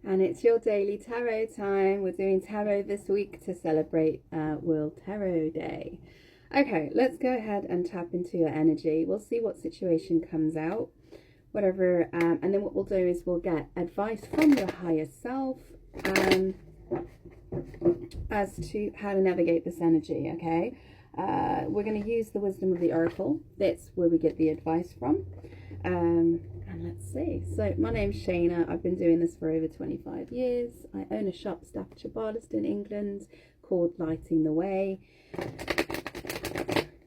And it's your daily tarot time. We're doing tarot this week to celebrate World Tarot Day. Okay, let's go ahead and tap into your energy. We'll see what situation comes out, whatever, and then what we'll do is we'll get advice from your higher self as to how to navigate this energy, okay? We're going to use the wisdom of the oracle. That's where we get the advice from. And let's see. So my name's Shayna. I've been doing this for over 25 years. I own a shop, Staffordshire Bardeston, England, called Lighting the Way.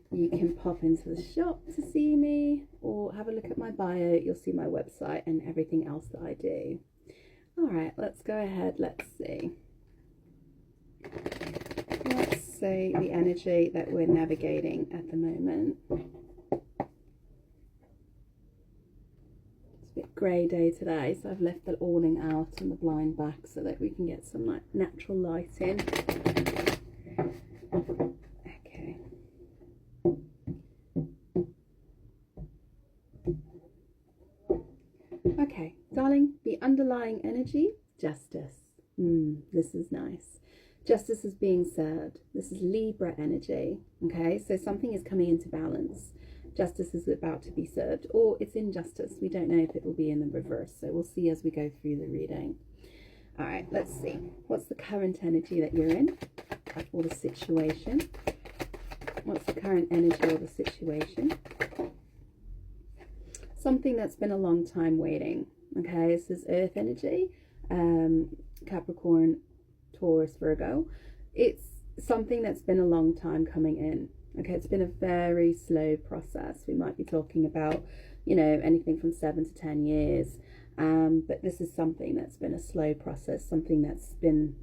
You can pop into the shop to see me or have a look at my bio. You'll see my website and everything else that I do. All right, let's go ahead. Let's see. Let's see the energy that we're navigating at the moment. Grey day today, so I've left the awning out and the blind back so that we can get some like natural light in. Okay. Okay, darling, the underlying energy, justice. This is nice. Justice is being served. This is Libra energy. Okay, so something is coming into balance. Justice is about to be served, or it's injustice. We don't know if it will be in the reverse, so we'll see as we go through the reading. All right, let's see. What's the current energy that you're in, or the situation? What's the current energy or the situation? Something that's been a long time waiting. Okay, this is Earth energy, Capricorn, Taurus, Virgo. It's something that's been a long time coming in. Okay, it's been a very slow process. We might be talking about, you know, anything from 7 to 10 years. But this is something that's been a slow process, something that's been,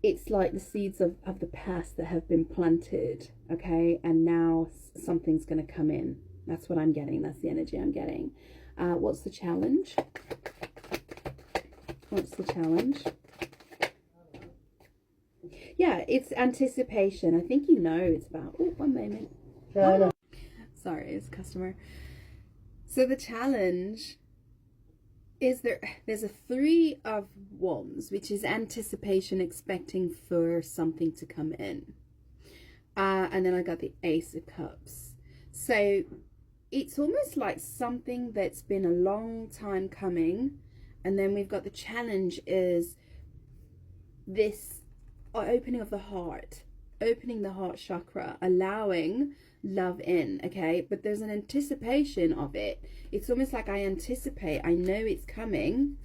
it's like the seeds of the past that have been planted, okay? And now something's going to come in. That's what I'm getting. That's the energy I'm getting. What's the challenge? What's the challenge? Yeah, it's anticipation. I think you know it's about... Oh, one moment. Oh. Sorry, it's a customer. So the challenge is there's a 3 of Wands, which is anticipation, expecting for something to come in. And then I got the Ace of Cups. So it's almost like something that's been a long time coming. And then we've got the challenge is this opening of the heart, opening the heart chakra, allowing love in, okay? But there's an anticipation of it. It's almost like I anticipate, I know it's coming,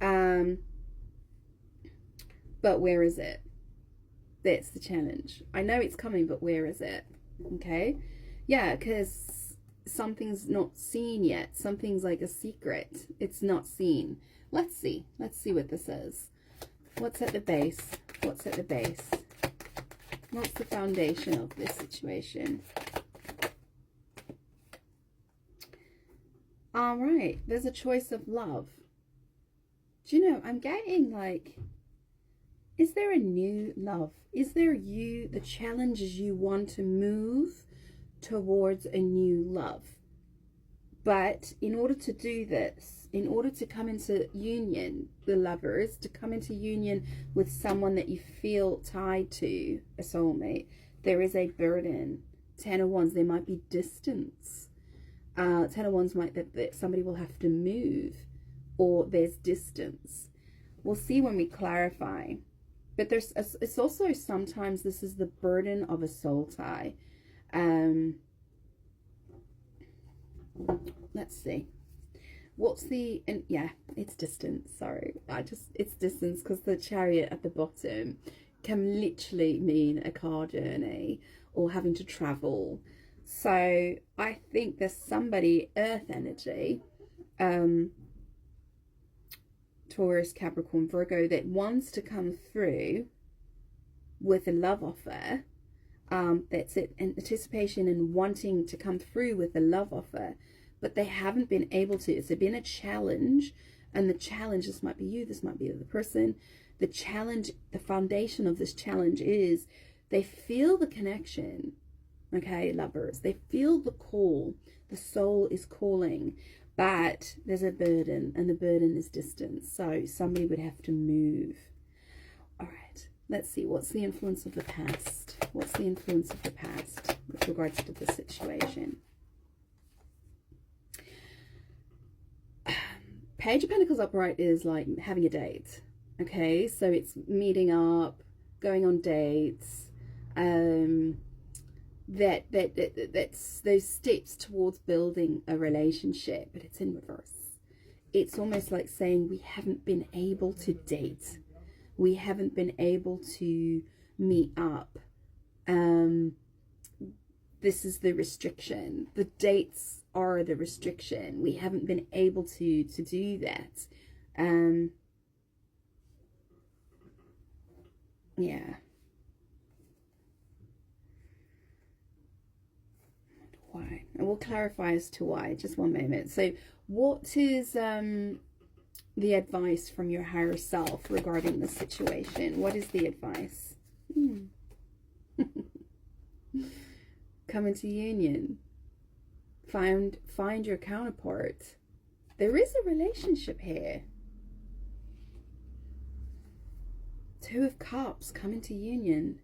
but where is it? That's the challenge. I know it's coming, but where is it? Okay? Yeah, because something's not seen yet. Something's like a secret. It's not seen. Let's see what this is. What's at the base? What's at the base? What's the foundation of this situation? All right, there's a choice of love. Do you know, I'm getting like, is there a new love? Is there the challenges you want to move towards a new love? But in order to do this, in order to come into union, the lovers, to come into union with someone that you feel tied to, a soulmate, there is a burden. 10 of Wands, there might be distance. 10 of Wands might that somebody will have to move, or there's distance. We'll see when we clarify. But it's also sometimes this is the burden of a soul tie. Let's see. What's the, and yeah, it's distance. Sorry, it's distance because the Chariot at the bottom can literally mean a car journey or having to travel. So I think there's somebody, Earth energy, Taurus, Capricorn, Virgo, that wants to come through with a love offer. That's it, anticipation and wanting to come through with a love offer, but they haven't been able to. It's been a challenge, and the challenge, this might be you, this might be the other person. The challenge, the foundation of this challenge is they feel the connection, okay, lovers. They feel the call. The soul is calling, But there's a burden, and the burden is distance. So somebody would have to move. All right, let's see. What's the influence of the past? What's the influence of the past with regards to the situation? Page of Pentacles upright is like having a date. Okay, so it's meeting up, going on dates, that's those steps towards building a relationship, but it's in reverse. It's almost like saying we haven't been able to date, we haven't been able to meet up. This is the restriction. The dates are the restriction. We haven't been able to do that. Yeah. Why? And we'll clarify as to why. Just one moment. So what is the advice from your higher self regarding the situation? What is the advice? Come into union. Find your counterpart. There is a relationship here. Two of Cups, come into union.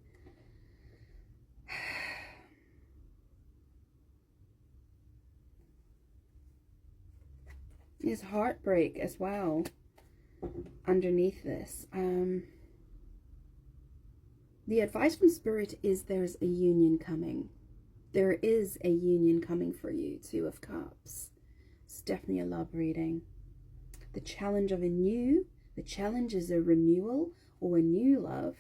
There's heartbreak as well underneath this. The advice from Spirit is there's a union coming. There is a union coming for you, Two of Cups. It's definitely a love reading. The challenge of the challenge is a renewal or a new love.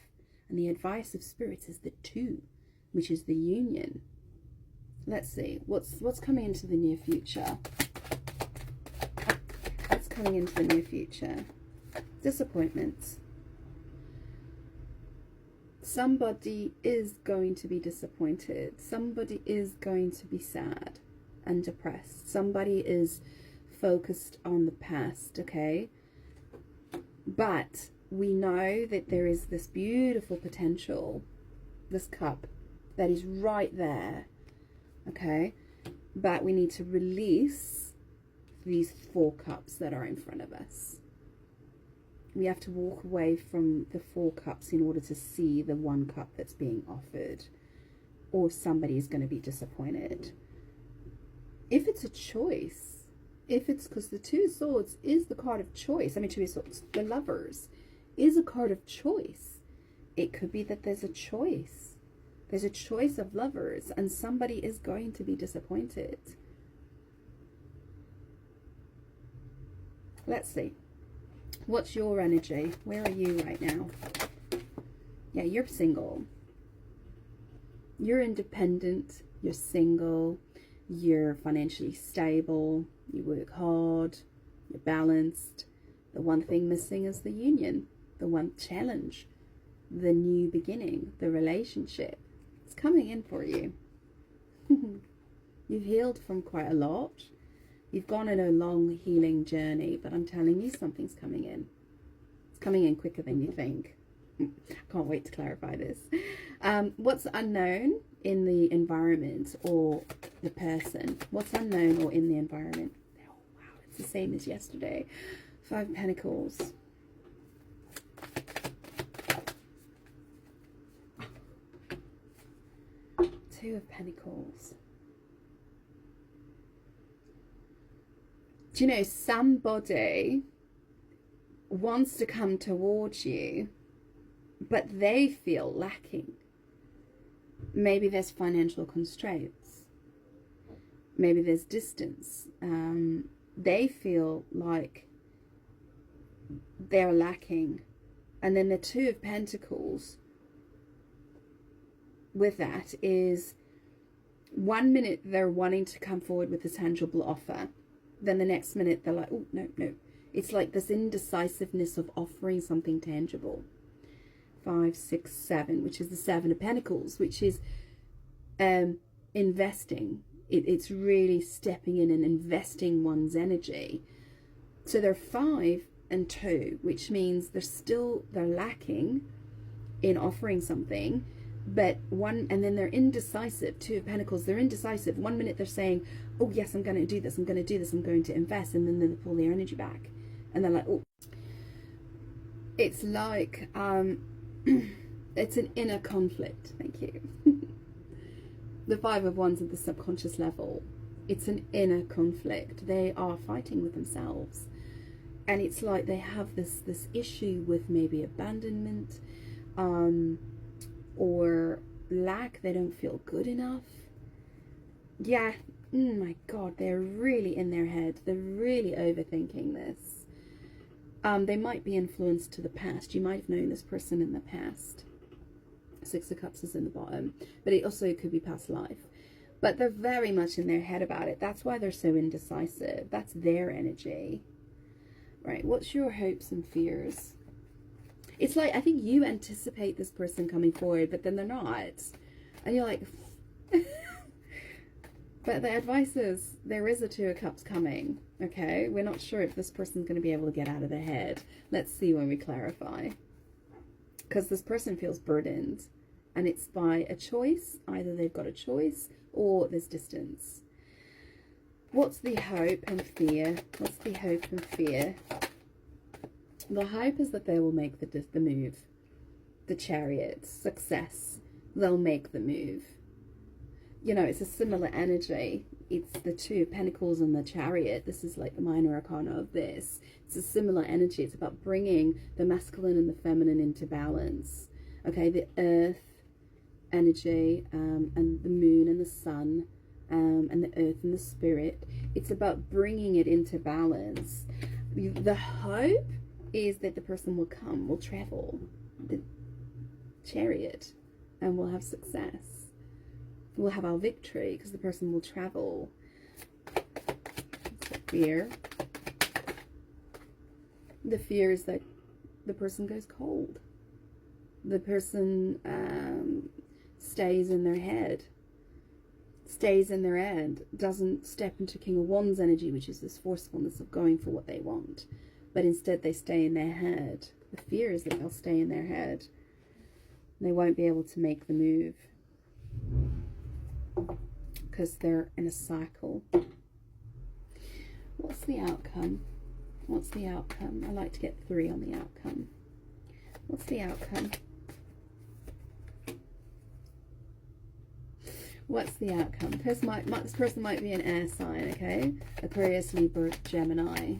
And the advice of Spirit is the two, which is the union. Let's see, what's coming into the near future? What's coming into the near future? Disappointments. Somebody is going to be disappointed. Somebody is going to be sad and depressed. Somebody is focused on the past, okay? But we know that there is this beautiful potential, this cup, that is right there, okay? But we need to release these 4 cups that are in front of us. We have to walk away from the 4 cups in order to see the 1 cup that's being offered, or somebody is going to be disappointed. If it's a choice, because the 2 of Swords is the card of choice. I mean, 2 of Swords, the Lovers, is a card of choice. It could be that there's a choice. There's a choice of lovers, and somebody is going to be disappointed. Let's see. What's your energy? Where are you right now? Yeah, you're single. You're independent. You're single. You're financially stable. You work hard. You're balanced. The one thing missing is the union. The one challenge. The new beginning. The relationship. It's coming in for you. You've healed from quite a lot. You've gone on a long healing journey, but I'm telling you, something's coming in. It's coming in quicker than you think. Can't wait to clarify this. What's unknown in the environment or the person? What's unknown or in the environment? Oh, wow, it's the same as yesterday. 5 Pentacles. Two of Pentacles. Do you know, somebody wants to come towards you, but they feel lacking. Maybe there's financial constraints. Maybe there's distance. They feel like they're lacking. And then the 2 of Pentacles with that is 1 minute they're wanting to come forward with a tangible offer. Then the next minute they're like, oh, no. It's like this indecisiveness of offering something tangible. 5, 6, 7, which is the 7 of Pentacles, which is investing. It's really stepping in and investing one's energy. So they're 5 and 2, which means they're lacking in offering something. But and then they're indecisive. 2 of Pentacles, they're indecisive. 1 minute they're saying, oh yes, I'm going to do this, I'm going to do this, I'm going to invest, and then they pull their energy back, and they're like, oh, it's like it's an inner conflict. Thank you. The Five of Wands at the subconscious level, it's an inner conflict. They are fighting with themselves, and it's like they have this issue with maybe abandonment, or lack. They don't feel good enough. Yeah, my God, they're really in their head. They're really overthinking this. They might be influenced to the past. You might have known this person in the past. Six of Cups is in the bottom, but it also could be past life. But they're very much in their head about it. That's why they're so indecisive. That's their energy. Right, what's your hopes and fears? It's like, I think you anticipate this person coming forward, but then they're not. And you're like... But the advice is, there is a Two of Cups coming, okay? We're not sure if this person's going to be able to get out of their head. Let's see when we clarify. Because this person feels burdened, and it's by a choice. Either they've got a choice, or there's distance. What's the hope and fear? What's the hope and fear? The hope is that they will make the move. The Chariot, success. They'll make the move. You know, it's a similar energy. It's the Two of Pentacles and the Chariot. This is like the minor arcana of this. It's a similar energy. It's about bringing the masculine and the feminine into balance. Okay, the earth energy, and the moon and the sun, and the earth and the spirit. It's about bringing it into balance. The hope is that the person will come, will travel, the Chariot, and will have success. We'll have our victory because the person will travel. Fear. The fear is that the person goes cold. The person stays in their head. Stays in their head. Doesn't step into King of Wands energy, which is this forcefulness of going for what they want. But instead they stay in their head. The fear is that they'll stay in their head. They won't be able to make the move. Because they're in a cycle. What's the outcome? What's the outcome? I like to get 3 on the outcome. What's the outcome? What's the outcome? This person might be an air sign, okay? Aquarius, Libra, Gemini.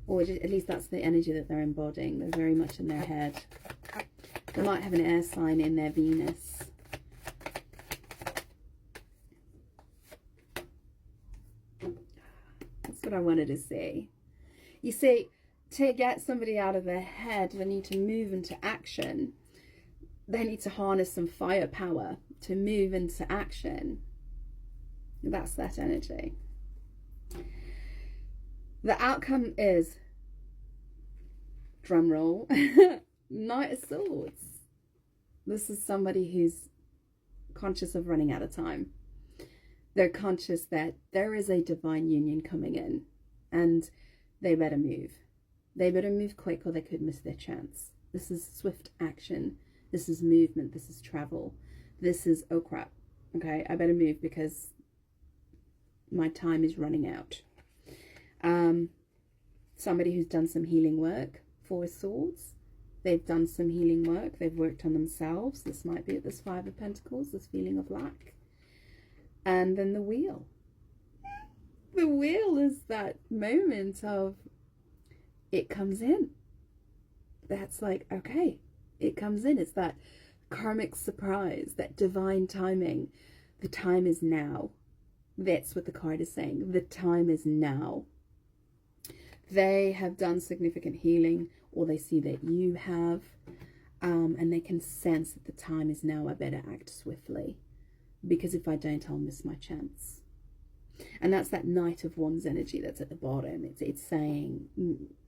Or at least that's the energy that they're embodying. They're very much in their head. They might have an air sign in their Venus. What I wanted to say. You see, to get somebody out of their head, they need to move into action. They need to harness some firepower to move into action. That's that energy. The outcome is, drum roll, Knight of Swords. This is somebody who's conscious of running out of time. They're conscious that there is a divine union coming in, and they better move. They better move quick or they could miss their chance. This is swift action. This is movement. This is travel. This is, oh crap, okay, I better move because my time is running out. Somebody who's done some healing work, Four of Swords. They've done some healing work. They've worked on themselves. This might be at this Five of Pentacles, this feeling of lack. And then the Wheel. The Wheel is that moment of it comes in. That's like, okay, it comes in. It's that karmic surprise, that divine timing. The time is now. That's what the card is saying. The time is now. They have done significant healing, or they see that you have, and they can sense that the time is now. I better act swiftly. Because if I don't, I'll miss my chance. And that's that Knight of Wands energy that's at the bottom. It's saying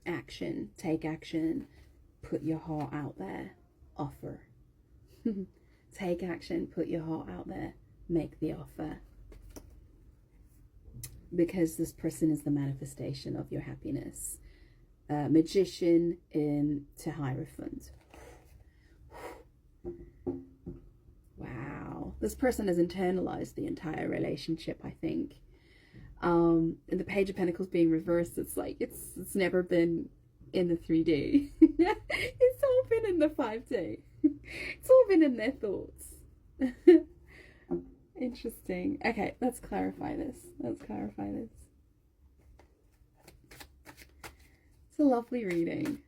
action, take action, put your heart out there, offer. Take action, put your heart out there, make the offer. Because this person is the manifestation of your happiness. Magician into Hierophant. Wow. This person has internalized the entire relationship, I think. And the Page of Pentacles being reversed, it's like it's never been in the 3D. It's all been in the 5D. It's all been in their thoughts. Interesting. Okay, let's clarify this. Let's clarify this. It's a lovely reading.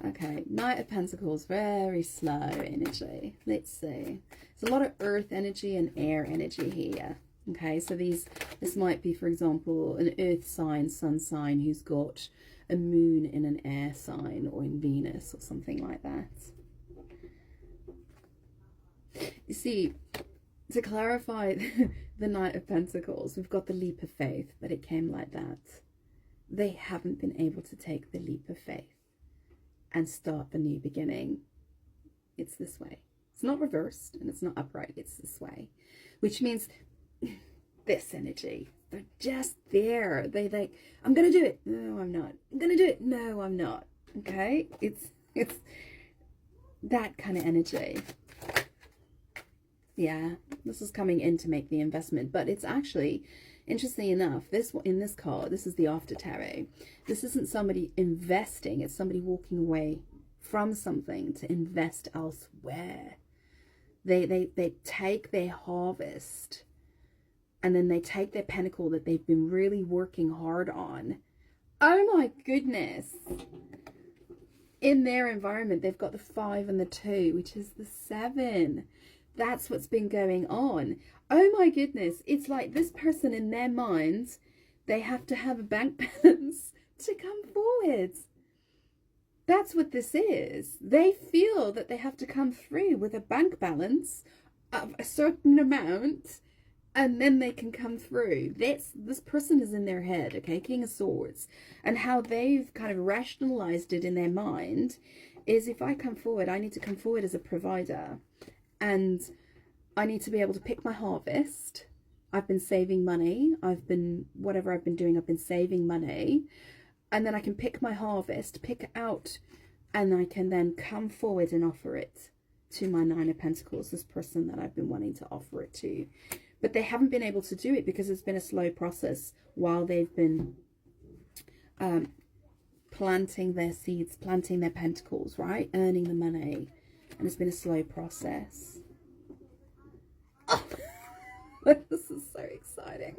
Okay, Knight of Pentacles, very slow energy. Let's see. There's a lot of earth energy and air energy here. Okay, so this might be, for example, an earth sign, sun sign, who's got a moon in an air sign or in Venus or something like that. You see, to clarify the Knight of Pentacles, we've got the leap of faith, but it came like that. They haven't been able to take the leap of faith and start the new beginning. It's this way. It's not reversed and it's not upright. It's this way, which means this energy. They're just there. They I'm gonna do it. No, I'm not. I'm gonna do it. No, I'm not. Okay, it's that kind of energy. Yeah, this is coming in to make the investment, but it's actually, interestingly enough, in this card, this is the After Tarot. This isn't somebody investing, it's somebody walking away from something to invest elsewhere. They take their harvest and then they take their pentacle that they've been really working hard on. Oh my goodness. In their environment, they've got the 5 and the 2, which is the 7. That's what's been going on. Oh my goodness. It's like this person in their minds, they have to have a bank balance to come forward. That's what this is. They feel that they have to come through with a bank balance of a certain amount and then they can come through. This person is in their head, okay? King of Swords. And how they've kind of rationalized it in their mind is, if I come forward, I need to come forward as a provider. And I need to be able to pick my harvest. I've been saving money. Whatever I've been doing, I've been saving money. And then I can pick my harvest, pick out, and I can then come forward and offer it to my 9 of Pentacles, this person that I've been wanting to offer it to. But they haven't been able to do it because it's been a slow process while they've been planting their seeds, planting their pentacles, right? Earning the money. And it's been a slow process. Oh, this is so exciting.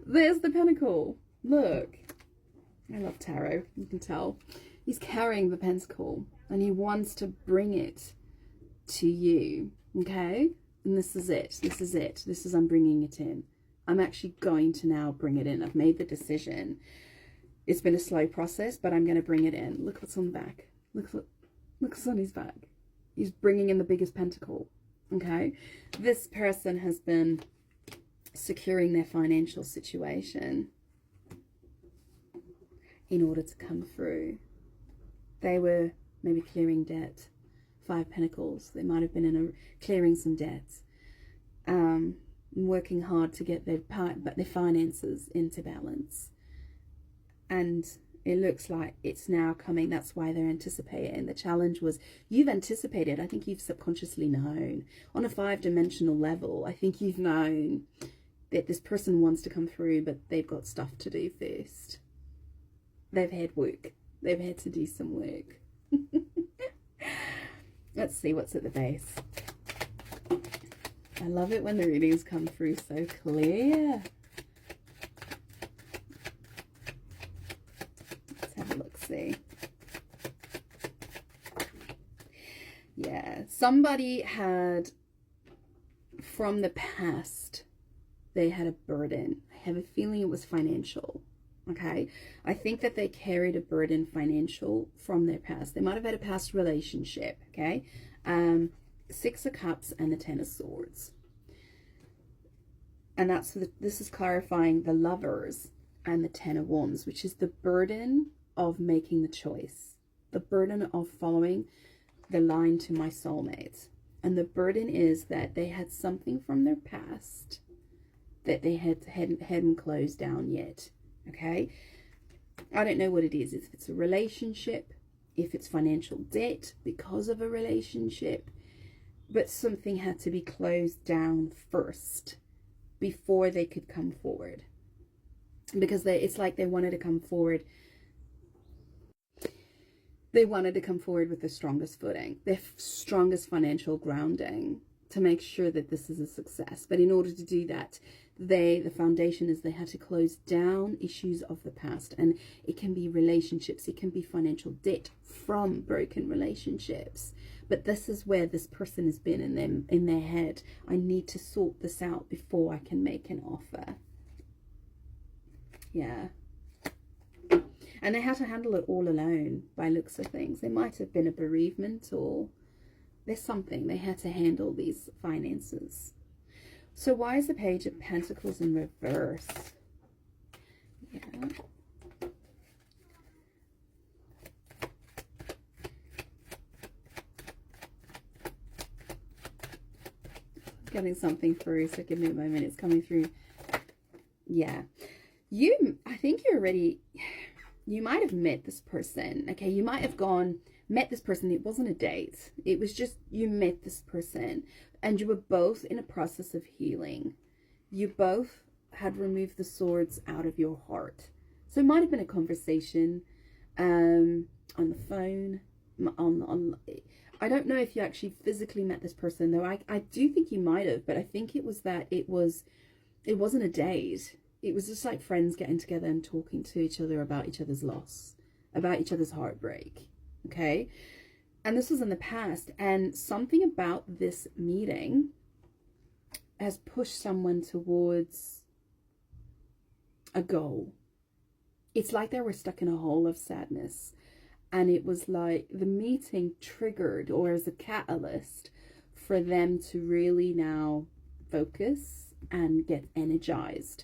There's the pentacle. Look. I love tarot. You can tell. He's carrying the pentacle and he wants to bring it to you. Okay? And this is it. This is it. This is, I'm bringing it in. I'm actually going to now bring it in. I've made the decision. It's been a slow process, but I'm going to bring it in. Look what's on the back. Look what's on his back. He's bringing in the biggest pentacle, okay? This person has been securing their financial situation in order to come through. They were maybe clearing debt. 5 Pentacles. They might have been clearing some debts. Working hard to get their finances into balance. And it looks like it's now coming. That's why they're anticipating. The challenge was, you've anticipated. I think you've subconsciously known. On a 5-dimensional level, I think you've known that this person wants to come through, but they've got stuff to do first. They've had work. They've had to do some work. Let's see what's at the base. I love it when the readings come through so clear. See, yeah, somebody had, from the past, they had a burden. I have a feeling it was financial. Okay, I think that they carried a burden financial from their past. They might have had a past relationship. Okay, 6 of Cups and the 10 of Swords, and this is clarifying the Lovers and the 10 of Wands, which is the burden of making the choice, the burden of following the line to my soulmate. And the burden is that they had something from their past that they hadn't closed down yet. Okay, I don't know what it is. If it's a relationship, if it's financial debt because of a relationship, but something had to be closed down first before they could come forward. because it's like they wanted to come forward. They wanted to come forward with the strongest footing, their strongest financial grounding, to make sure that this is a success. But in order to do that, the foundation is they had to close down issues of the past. And it can be relationships, it can be financial debt from broken relationships. But this is where this person has been in their head. I need to sort this out before I can make an offer. Yeah. And they had to handle it all alone by looks of things. There might have been a bereavement, or there's something. They had to handle these finances. So why is the Page of Pentacles in reverse? Yeah. Getting something through, so give me a moment. It's coming through. Yeah. I think you might have met this person. Okay, you might have met this person. It wasn't a date. It was just you met this person and you were both in a process of healing. You both had removed the swords out of your heart. So it might have been a conversation on the phone, I don't know if you actually physically met this person, though. I do think you might have, but I think it was that it wasn't a date. It was just like friends getting together and talking to each other about each other's loss, about each other's heartbreak. Okay. And this was in the past, and something about this meeting has pushed someone towards a goal. It's like they were stuck in a hole of sadness. And it was like the meeting triggered, or as a catalyst, for them to really now focus and get energized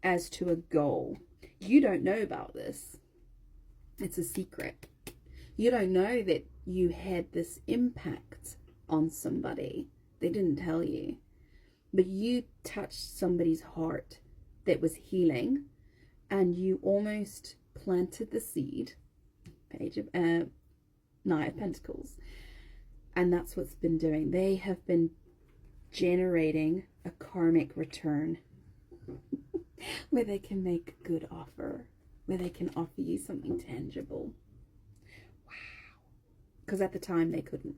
as to a goal. You don't know about this. It's a secret. You don't know that you had this impact on somebody. They didn't tell you. But you touched somebody's heart that was healing, and you almost planted the seed. Page of Knight of Pentacles. And that's what's been doing. They have been generating a karmic return where they can make a good offer, where they can offer you something tangible. Wow. Because at the time they couldn't.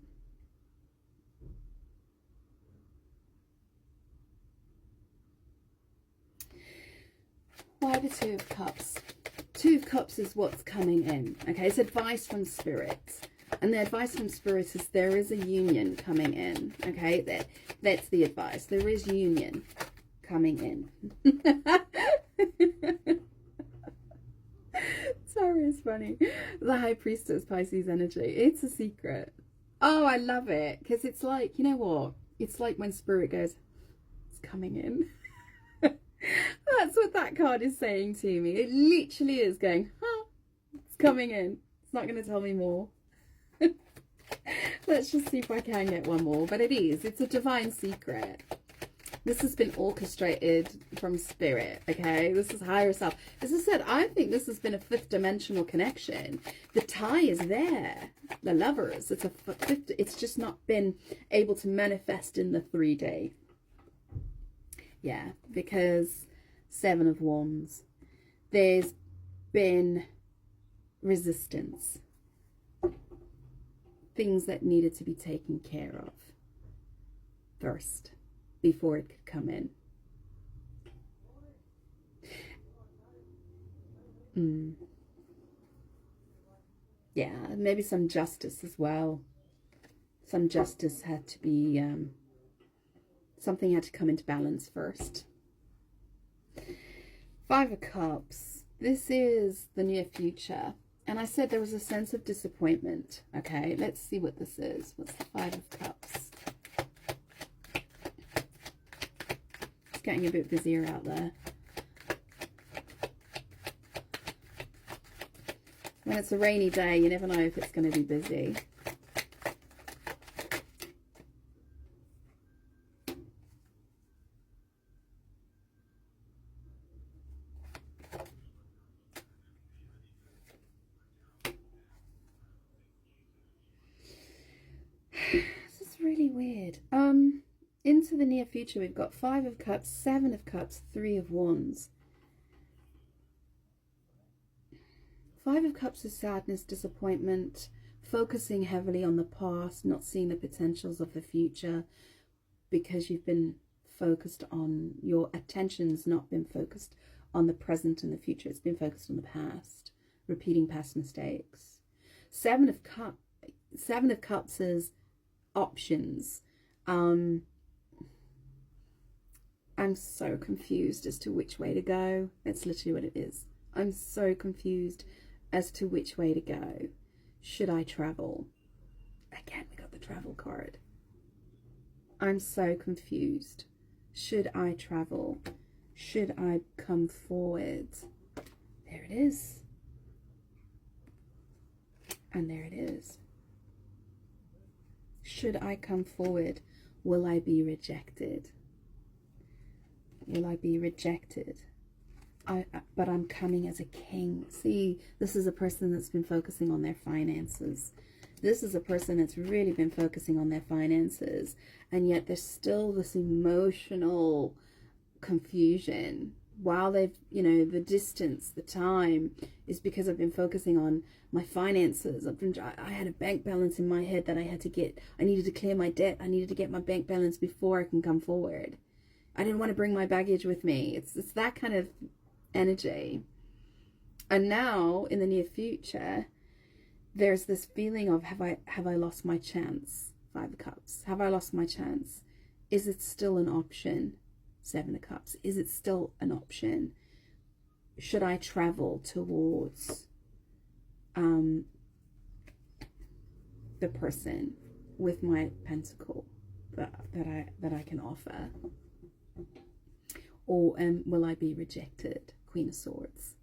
Why the Two of Cups? Two of Cups is what's coming in. Okay, it's advice from Spirit. And the advice from Spirit is there is a union coming in. Okay, that's the advice. There is union coming in. Sorry, it's funny. The High Priestess, Pisces energy. It's a secret. Oh, I love it. Because it's like, you know what? It's like when Spirit goes, it's coming in. That's what that card is saying to me. It literally is going, huh, it's coming in. It's not going to tell me more. Let's just see if I can get one more. But it is. It's a divine secret. This has been orchestrated from Spirit, okay? This is higher self. As I said, I think this has been a fifth dimensional connection. The tie is there. The lovers. It's just not been able to manifest in the 3D. Yeah, because 7 of Wands. There's been resistance. Things that needed to be taken care of first before it could come in. Yeah, maybe some justice as well. Some justice had to be... something had to come into balance first. 5 of Cups. This is the near future. And I said there was a sense of disappointment. Okay, let's see what this is. What's the 5 of Cups? It's getting a bit busier out there. When it's a rainy day, you never know if it's going to be busy. Into the near future, we've got 5 of Cups, 7 of Cups, 3 of Wands. Five of Cups is sadness, disappointment, focusing heavily on the past, not seeing the potentials of the future because you've been focused on, your attention's not been focused on the present and the future. It's been focused on the past, repeating past mistakes. Seven of Cups is options. I'm so confused as to which way to go. That's literally what it is. I'm so confused as to which way to go. Should I travel? Again, we got the travel card. I'm so confused. Should I travel? Should I come forward? There it is. And there it is. Should I come forward? Will I be rejected? Will I be rejected? But I'm coming as a king. See, this is a person that's been focusing on their finances. This is a person that's really been focusing on their finances. And yet there's still this emotional confusion. While they've, you know, the distance, the time is because I've been focusing on my finances. I had a bank balance in my head that I had to get. I needed to clear my debt. I needed to get my bank balance before I can come forward. I didn't want to bring my baggage with me. It's that kind of energy. And now in the near future, there's this feeling of, have I lost my chance? Five of Cups. Have I lost my chance? Is it still an option? Seven of Cups. Is it still an option? Should I travel towards the person with my pentacle that I can offer? Or will I be rejected? Queen of Swords.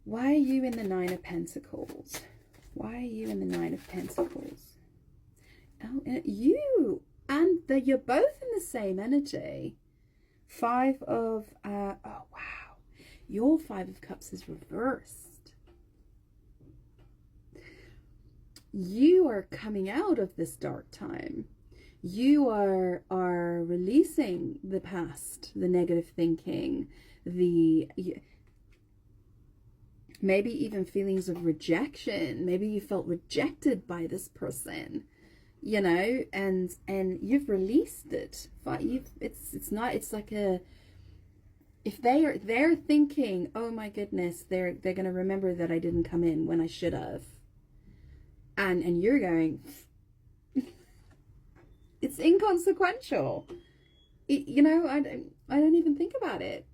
Why are you in the Nine of Pentacles? Why are you in the Nine of Pentacles? Oh, you and you're both in the same energy. Five of, oh wow. Your Five of Cups is reversed. You are coming out of this dark time. You are releasing the past, the negative thinking, maybe even feelings of rejection. Maybe you felt rejected by this person, you know, and you've released it. It's like a, if they're thinking, oh my goodness, they're going to remember that I didn't come in when I should have, and you're going, it's inconsequential. You know, I don't even think about it.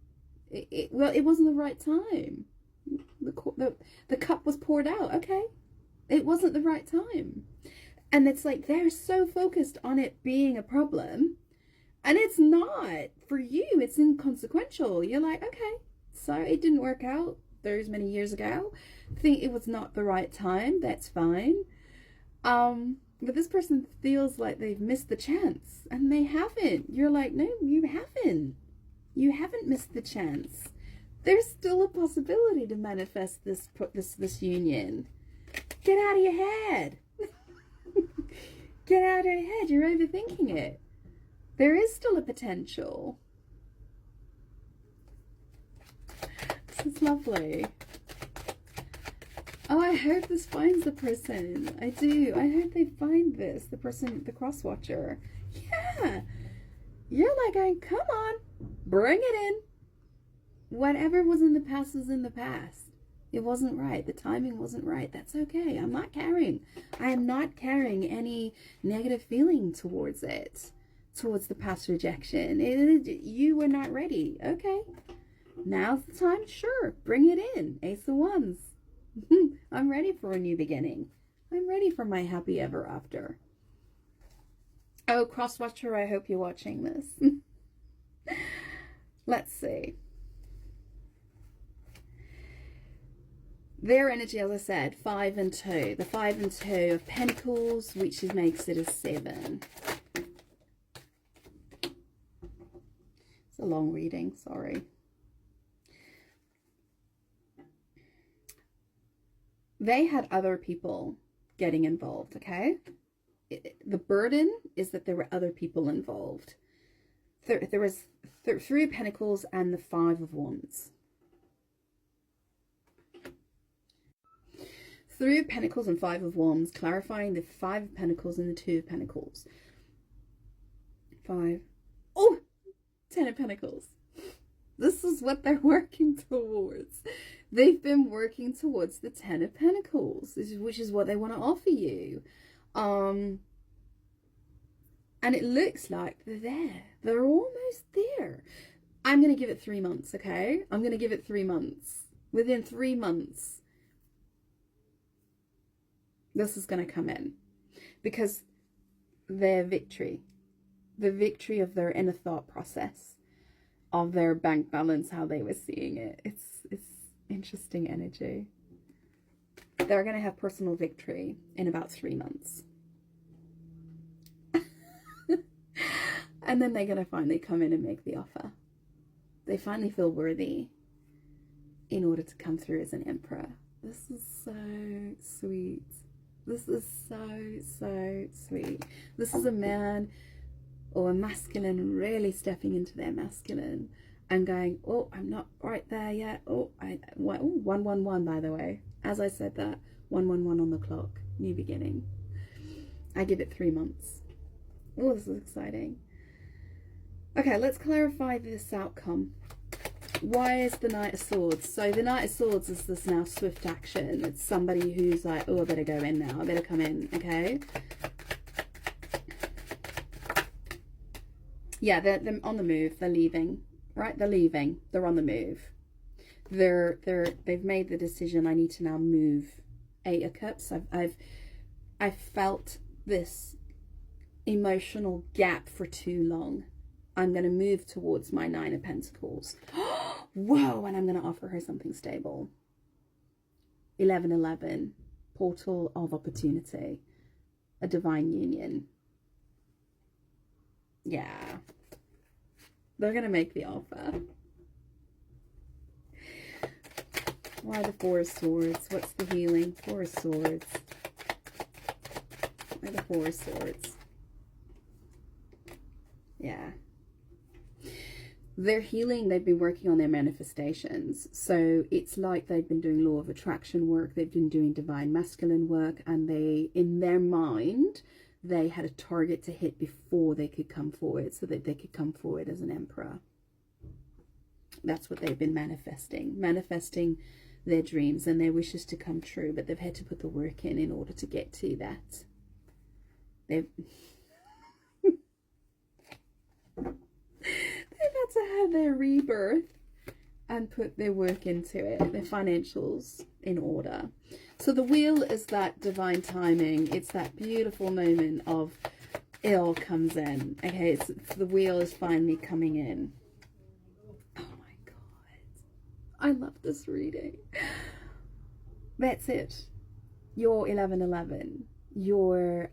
Well, it wasn't the right time. The cup was poured out. Okay, it wasn't the right time. And it's like they're so focused on it being a problem, and it's not for you. It's inconsequential. You're like, okay, so it didn't work out those many years ago. Think it was not the right time. That's fine. But this person feels like they've missed the chance, and they haven't. You're like, no, you haven't. You haven't missed the chance. There's still a possibility to manifest this union. Get out of your head. Get out of your head. You're overthinking it. There is still a potential. This is lovely. Oh, I hope this finds the person. I do. I hope they find this. The person, the cross watcher. Yeah. You're like going, come on. Bring it in. Whatever was in the past was in the past. It wasn't right. The timing wasn't right. That's okay. I am not carrying any negative feeling towards it. Towards the past rejection. You were not ready. Okay. Now's the time. Sure. Bring it in. Ace of Wands. I'm ready for a new beginning. I'm ready for my happy ever after. Oh, cross watcher, I hope you're watching this. Let's see. Their energy, as I said, 5 and 2. The 5 and 2 of Pentacles, which makes it a 7. It's a long reading, sorry. They had other people getting involved, okay? The burden is that there were other people involved. There was 3 of Pentacles and the 5 of Wands. Three of Pentacles and Five of Wands, clarifying the Five of Pentacles and the Two of Pentacles. Five. Oh, 10 of Pentacles. This is what they're working towards. They've been working towards the 10 of Pentacles, which is what they want to offer you. And it looks like they're there. They're almost there. I'm going to give it 3 months, okay? I'm going to give it 3 months. Within 3 months, this is going to come in. Because their victory, the victory of their inner thought process, of their bank balance, how they were seeing it. It's interesting energy. They're going to have personal victory in about 3 months. And then they're going to finally come in and make the offer. They finally feel worthy in order to come through as an emperor. This is so sweet. This is so sweet. This is a man or a masculine really stepping into their masculine and going, oh, I'm not right there yet. Oh, 111, by the way. As I said that, 111 on the clock. New beginning. I give it 3 months. Oh, this is exciting. Okay, let's clarify this outcome. Why is the Knight of Swords? So the Knight of Swords is this now swift action. It's somebody who's like, oh, I better go in now. I better come in, okay? Yeah, they're on the move. They're leaving, right? They're leaving. They're on the move. They've made the decision. I need to now move. 8 of Cups. I've felt this emotional gap for too long. I'm going to move towards my 9 of Pentacles. Whoa, and I'm going to offer her something stable. 1111, portal of opportunity, a divine union. Yeah, they're going to make the offer. Why the 4 of Swords? What's the healing? 4 of Swords. Why the 4 of Swords? Yeah. They're healing. They've been working on their manifestations. So it's like they've been doing law of attraction work. They've been doing divine masculine work. And they, in their mind, they had a target to hit before they could come forward, so that they could come forward as an emperor. That's what they've been manifesting. Manifesting their dreams and their wishes to come true. But they've had to put the work in order to get to that. They've had to have their rebirth and put their work into it, their financials in order. So the wheel is that divine timing. It's that beautiful moment of it all comes in. Okay, it's the wheel is finally coming in. Oh my God. I love this reading. That's it. Your 1111. Your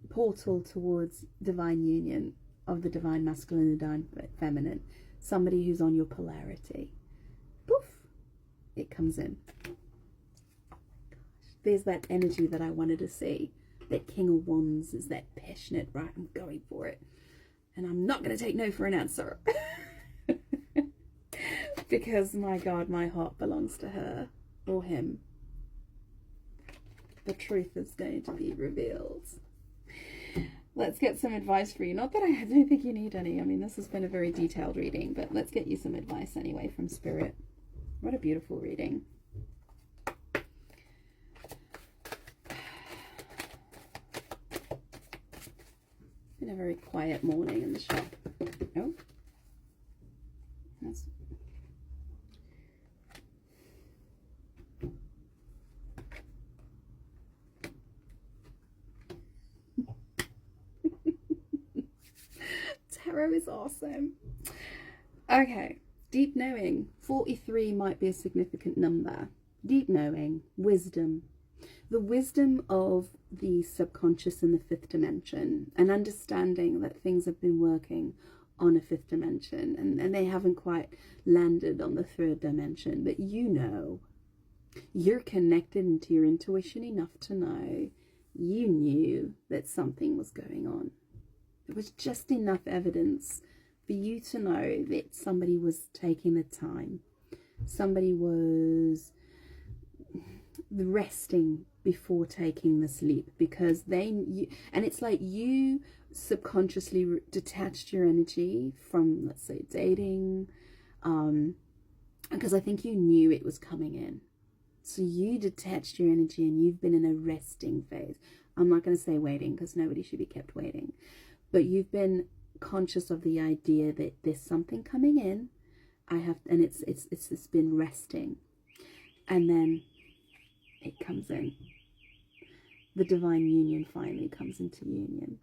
portal towards divine union of the divine masculine and divine feminine. Somebody who's on your polarity. Poof. It comes in. Oh my gosh. There's that energy that I wanted to see. That King of Wands is that passionate, right? I'm going for it. And I'm not going to take no for an answer. Because, my God, my heart belongs to her or him. The truth is going to be revealed. Let's get some advice for you. Not that I don't think you need any. I mean, this has been a very detailed reading, but let's get you some advice anyway from Spirit. What a beautiful reading. Been a very quiet morning in the shop. Oh. That's... Tarot is awesome. Okay, deep knowing. 43 might be a significant number. Deep knowing, wisdom. The wisdom of the subconscious in the 5th dimension, and understanding that things have been working on a 5th dimension and they haven't quite landed on the 3rd dimension, but you know, you're connected into your intuition enough to know you knew that something was going on. There was just enough evidence for you to know that somebody was taking the time. Somebody was resting before taking this leap, because then and it's like you subconsciously detached your energy from, let's say, dating, because I think you knew it was coming in. So you detached your energy and you've been in a resting phase. I'm not going to say waiting, because nobody should be kept waiting. But you've been conscious of the idea that there's something coming in. And it's been resting. And then it comes in. The divine union finally comes into union.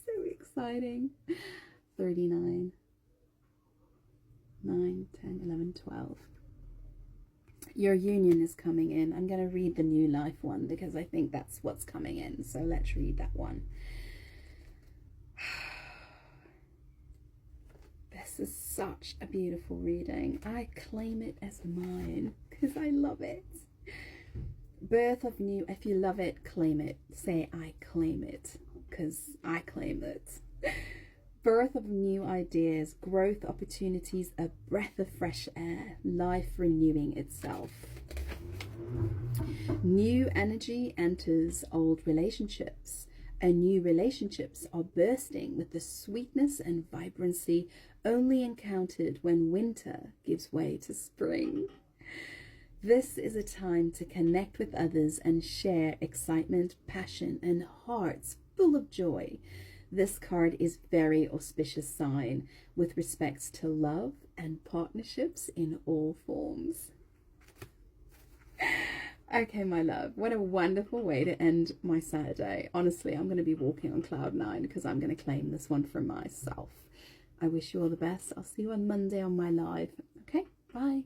So exciting. 39, 9, 10, 11, 12. Your union is coming in. I'm going to read the new life one because I think that's what's coming in. So let's read that one. This is such a beautiful reading. I claim it as mine because I love it. Birth of new, if you love it, claim it. Say, I claim it, because I claim it. Birth of new ideas, growth opportunities, a breath of fresh air, life renewing itself. New energy enters old relationships, and new relationships are bursting with the sweetness and vibrancy only encountered when winter gives way to spring. This is a time to connect with others and share excitement, passion, and hearts full of joy. This card is very auspicious sign with respects to love and partnerships in all forms. Okay, my love, what a wonderful way to end my Saturday. Honestly, I'm going to be walking on cloud 9 because I'm going to claim this one for myself. I wish you all the best. I'll see you on Monday on my live. Okay, bye.